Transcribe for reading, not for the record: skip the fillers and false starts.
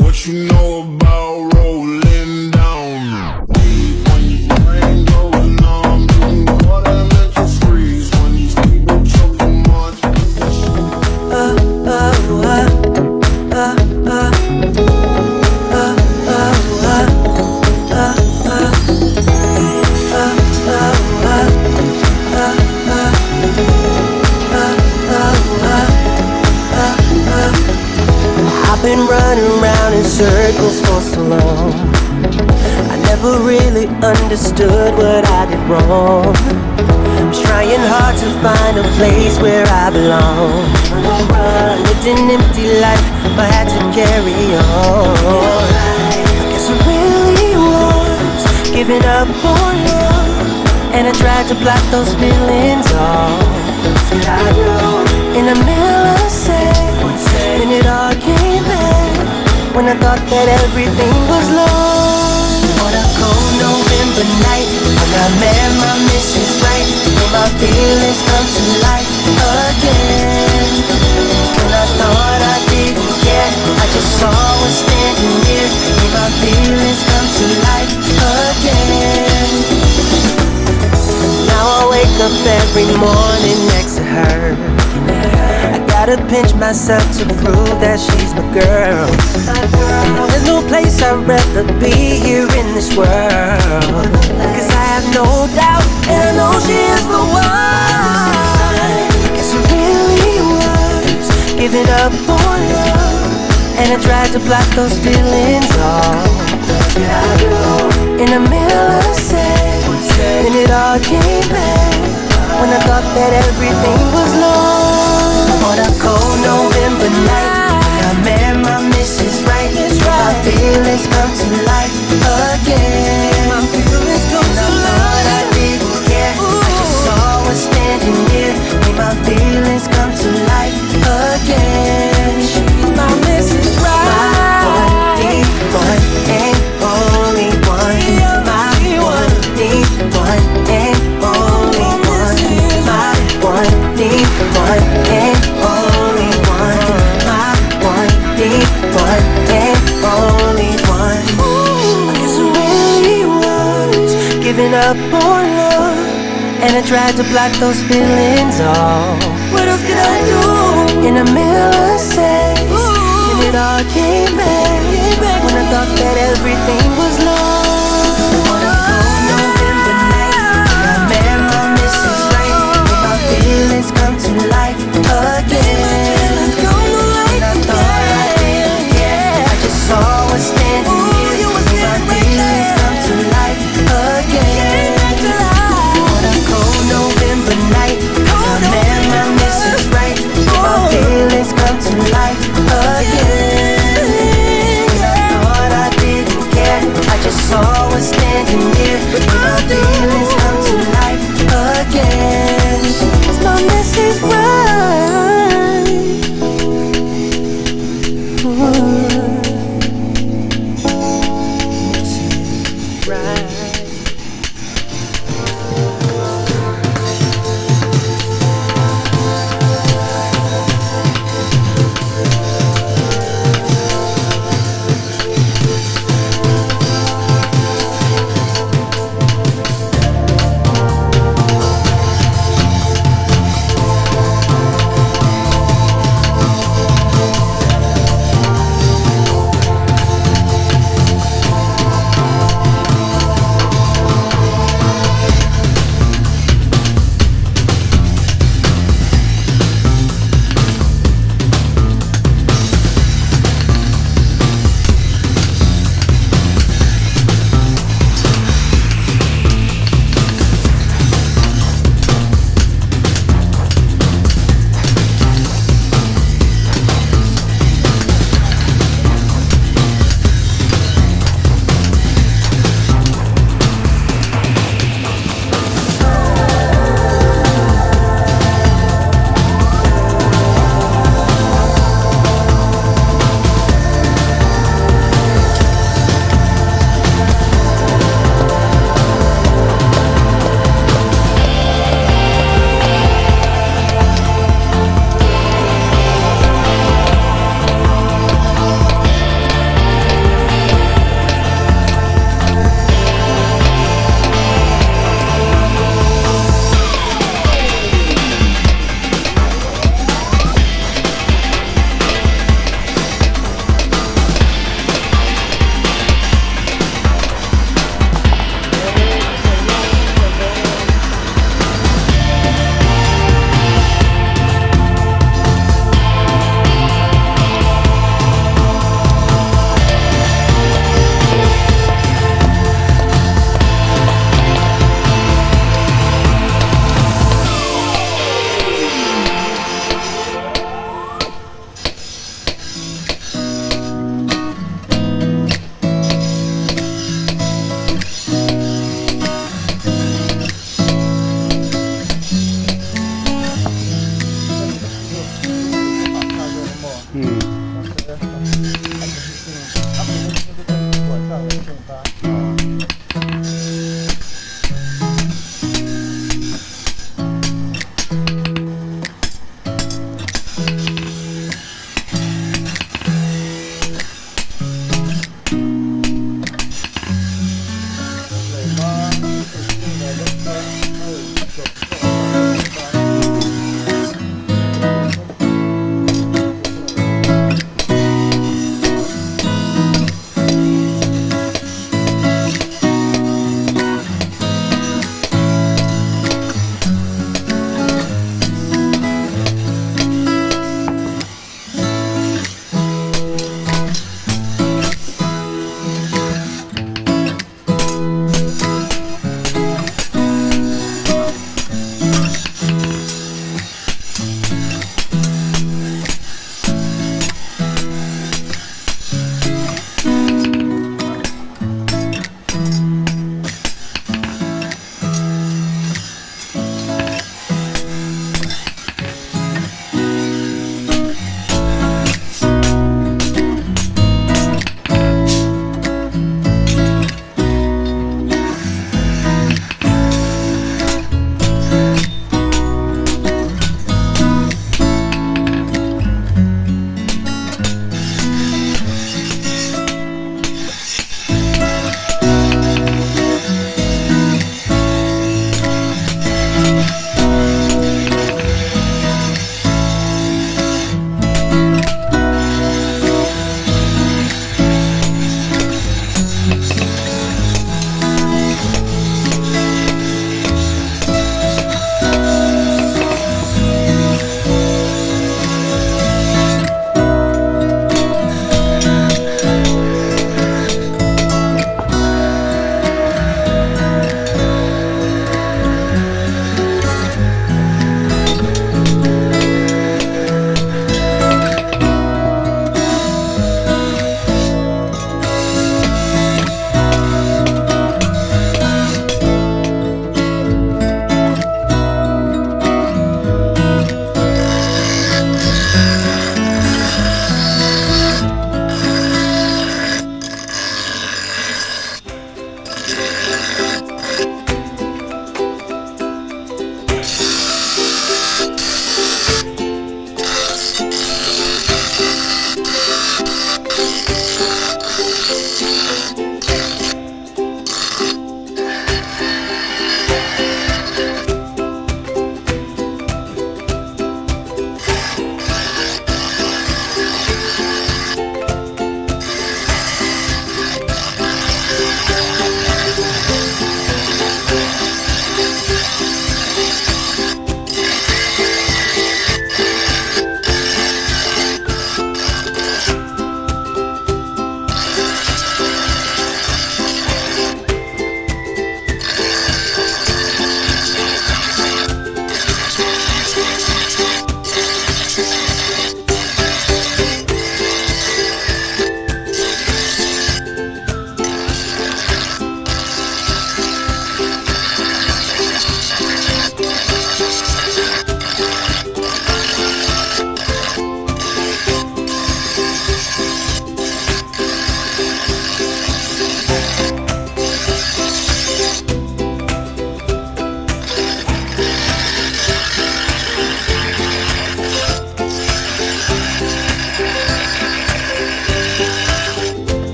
What you know about rolling down? When your brain going numb, you can call that mental freeze. When these people talk too much. I've been running around in circles for so long. I never really understood what I did wrong. I'm trying hard to find a place where I belong. I lived an empty life, but had to carry on. I guess I really was giving up on love, and I tried to block those feelings off. I know in the middle of seconds, when it all came back, when I thought that everything was lost. On a cold November night, when I met my Mrs. Right, when my feelings come to life again. When I thought I didn't care, I just saw her standing near, when my feelings come to life again. Now I wake up every morning next to her. I gotta pinch myself to prove that she's my girl. There's no place I'd rather be here in this world, 'cause I have no doubt, and I know she is the one. Guess I really was giving up on love, and I tried to block those feelings off. In the middle of seconds, when it all came back, when I thought that everything was lost. On a cold November night, when I met my Mrs. Right, my feelings come to life again. My feelings come to life. I didn't care, I just saw her standing near, made my feelings come to life again. She's my Mrs. Right, my one and only one, my one and only one, my one and only one, my one and only one. I guess I really was giving up on love, and I tried to block those feelings off. What else could I do? In the middle of sex, when it all came back, when I thought that everything was lost. On a cold November night, when I met my Mrs. Right, when my feelings come to life again. When I thought I didn't care, I just saw her standing here, when my feelings come to life again. On a cold November night, when I met my Mrs. Right, when my feelings come to life again. When I thought I didn't care, I just saw her standing here, when my feelings come to life again. It's my Mrs. Right.